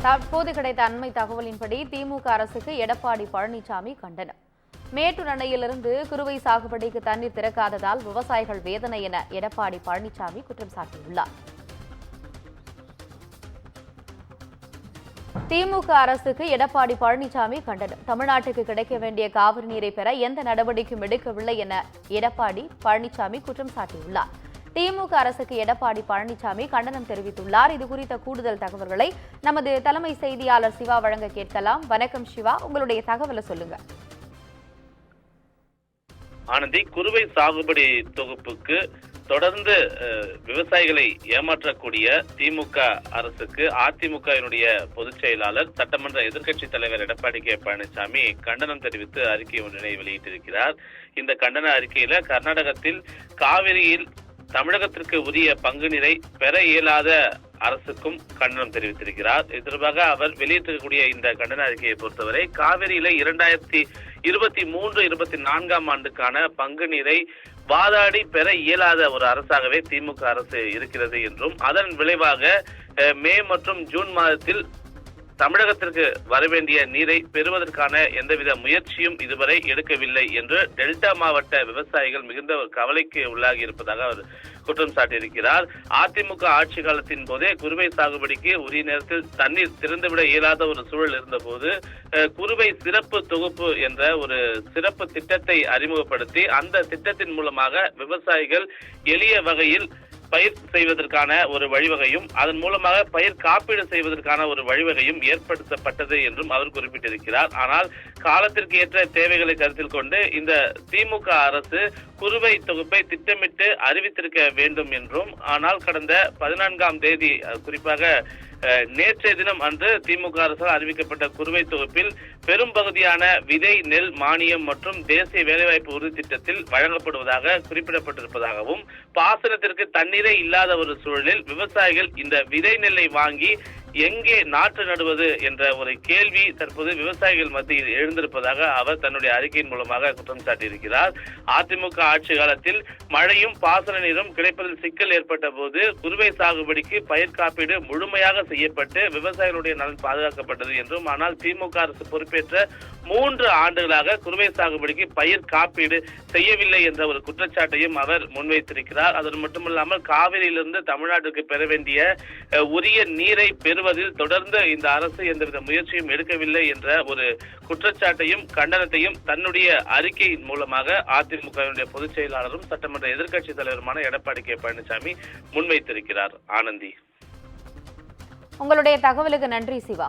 தற்போது கிடைத்த அண்மை தகவலின்படி திமுக அரசுக்கு எடப்பாடி பழனிசாமி கண்டனம். மேட்டூர் அணையிலிருந்து குறுவை சாகுபடிக்கு தண்ணீர் திறக்காததால் விவசாயிகள் வேதனை என எடப்பாடி பழனிசாமி குற்றம் சாட்டியுள்ளார். திமுக அரசுக்கு எடப்பாடி பழனிசாமி கண்டனம். தமிழ்நாட்டுக்கு கிடைக்க வேண்டிய காவிரி நீரை பெற எந்த நடவடிக்கையும் எடுக்கவில்லை என எடப்பாடி பழனிசாமி குற்றம் சாட்டியுள்ளார். திமுக அரசுக்கு எடப்பாடி பழனிசாமி கண்டனம் தெரிவித்துள்ளார். இதுகுறித்த கூடுதல் தகவல்களை நமது தலைமை செய்தியாளர் சிவா வழங்க கேட்கலாம். வணக்கம் சிவா, உங்களுடைய தகவலை சொல்லுங்க. ஆனந்தி, குறுவை சாகுபடி தொகுப்புக்கு தொடர்ந்து விவசாயிகளை ஏமாற்றக்கூடிய திமுக அரசுக்கு அதிமுகவினுடைய பொதுச் செயலாளர் சட்டமன்ற எதிர்க்கட்சி தலைவர் எடப்பாடி கே பழனிசாமி கண்டனம் தெரிவித்து அறிக்கை ஒன்றினை வெளியிட்டிருக்கிறார். இந்த கண்டன அறிக்கையில கர்நாடகத்தில் காவிரியில் தமிழகத்திற்கு உரிய பங்கு நீரை பெற இயலாத அரசுக்கும் கண்டனம் தெரிவித்திருக்கிறார். இது தொடர்பாக அவர் வெளியிட்டிருக்கக்கூடிய இந்த கண்டன அறிக்கையை பொறுத்தவரை காவிரியில 2023-24 ஆண்டுக்கான பங்கு நீரை வாதாடி பெற இயலாத ஒரு அரசாகவே திமுக அரசு இருக்கிறது என்றும் அதன் விளைவாக மே மற்றும் ஜூன் மாதத்தில் தமிழகத்திற்கு வரவேண்டிய நீரை பெறுவதற்கான எந்தவித முயற்சியும் இதுவரை எடுக்கவில்லை என்று டெல்டா மாவட்ட விவசாயிகள் மிகுந்த கவலைக்கு உள்ளாகி இருப்பதாக அவர் குற்றம் சாட்டியிருக்கிறார். அதிமுக ஆட்சி காலத்தின் போதே குறுவை சாகுபடிக்கு உரிய நேரத்தில் தண்ணீர் திறந்துவிட இயலாத ஒரு சூழல் இருந்தபோது குறுவை சிறப்பு தொகுப்பு என்ற ஒரு சிறப்பு திட்டத்தை அறிமுகப்படுத்தி அந்த திட்டத்தின் மூலமாக விவசாயிகள் எளிய வகையில் பயிர் செய்வதற்கான ஒரு வழிவகையும் அதன் மூலமாக பயிர் காப்பீடு செய்வதற்கான ஒரு வழிவகையும் ஏற்படுத்தப்பட்டது என்றும் அவர் குறிப்பிட்டிருக்கிறார். ஆனால் காலத்திற்கு ஏற்ற தேவைகளை கருத்தில் கொண்டு இந்த திமுக அரசு குறுவை தொகுப்பை திட்டமிட்டு அறிவித்திருக்க வேண்டும் என்றும், ஆனால் கடந்த 14ஆம் தேதி குறிப்பாக நேற்றைய தினம் அன்று திமுக அரசால் அறிவிக்கப்பட்ட குறுவை தொகுப்பில் பெரும் பகுதியான விதை நெல் மானியம் மற்றும் தேசிய வேலைவாய்ப்பு உறுதி திட்டத்தில் வழங்கப்படுவதாக குறிப்பிடப்பட்டிருப்பதாகவும், பாசனத்திற்கு தண்ணீரே இல்லாத ஒரு சூழலில் விவசாயிகள் இந்த விதை நெல்லை வாங்கி எங்கே நாற்று நடுவது என்ற ஒரு கேள்வி தற்போது விவசாயிகள் மத்தியில் எழுந்திருப்பதாக அவர் தன்னுடைய அறிக்கையின் மூலமாக குற்றம் சாட்டியிருக்கிறார். அதிமுக ஆட்சி காலத்தில் மழையும் பாசன நீரும் கிடைப்பதில் சிக்கல் ஏற்பட்ட போது குறுவை சாகுபடிக்கு பயிர் காப்பீடு முழுமையாக செய்யப்பட்டு விவசாயிகளுடைய நலன் பாதுகாக்கப்பட்டது என்றும், ஆனால் திமுக அரசு பொறுப்பேற்ற 3 ஆண்டுகளாக குறுவை சாகுபடிக்கு பயிர் காப்பீடு செய்யவில்லை என்ற ஒரு குற்றச்சாட்டையும் அவர் முன்வைத்திருக்கிறார். அது மட்டுமல்லாமல் காவிரியிலிருந்து தமிழ்நாட்டுக்கு பெற வேண்டிய உரிய நீரை பெறுவதில் தொடர்ந்து இந்த அரசு எந்தவித முயற்சியும் எடுக்கவில்லை என்ற ஒரு குற்றச்சாட்டையும் கண்டனத்தையும் தன்னுடைய அறிக்கையின் மூலமாக அதிமுகவினுடைய பொதுச் செயலாளரும் சட்டமன்ற எதிர்க்கட்சி தலைவருமான எடப்பாடி கே பழனிசாமி முன்வைத்திருக்கிறார். ஆனந்தி, உங்களுடைய தகவலுக்கு நன்றி சிவா.